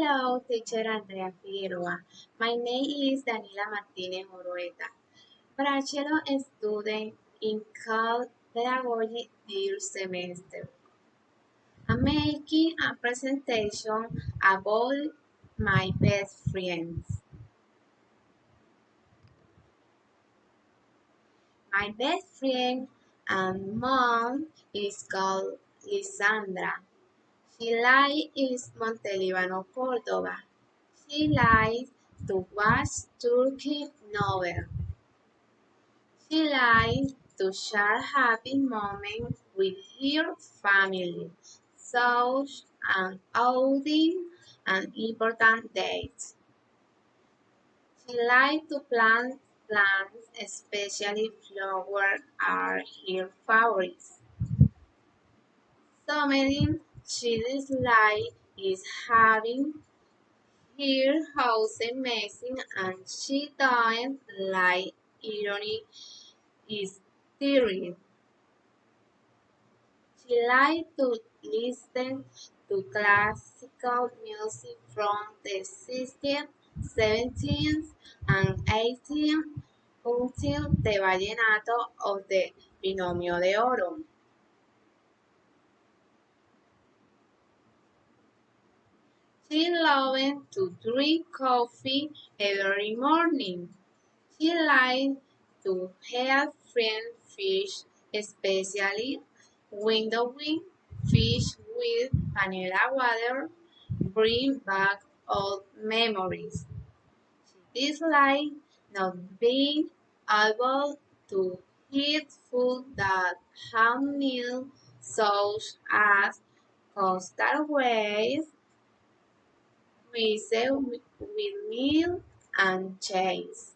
Hello, teacher Andrea Figueroa. My name is Daniela Martinez Morueta, bachelor student in Pedagogy this semester. I'm making a presentation about my best friends. My best friend and mom is called Lisandra. She lives in Montelibano, Córdoba. She likes to watch Turkish novels. She likes to share happy moments with her family, such as outings and important dates. She likes to plant plants, especially flowers are her favorites. Something she dislikes is having her house messy and she doesn't like irony is theory. She likes to listen to classical music from the 16th, 17th, and 18th until the vallenato of the Binomio de Oro. She loves to drink coffee every morning. She likes to have fried fish, especially windowing fish with vanilla water, bring back old memories. She dislikes not being able to eat food that have meal such as castaways, with milk and cheese.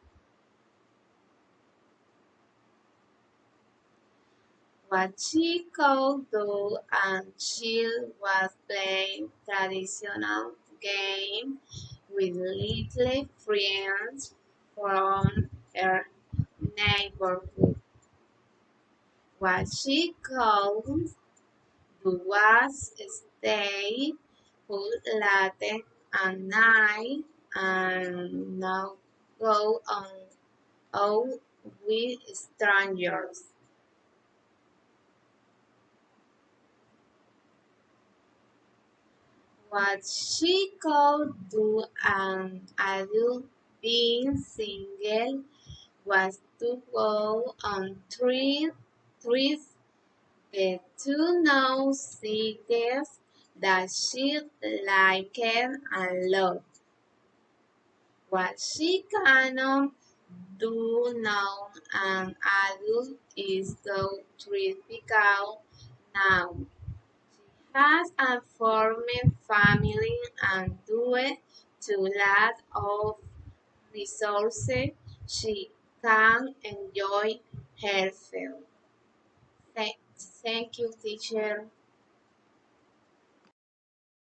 What she could do and she was playing traditional game with little friends from her neighborhood. What she could do was stay up late at night and not go out with strangers. What she could do an adult being single was to go on trips, get to know cities that she liked and loved. What she cannot do now an adult is go tripical now. Has a formed family and due to lack of resources, she can enjoy herself. Thank you, teacher.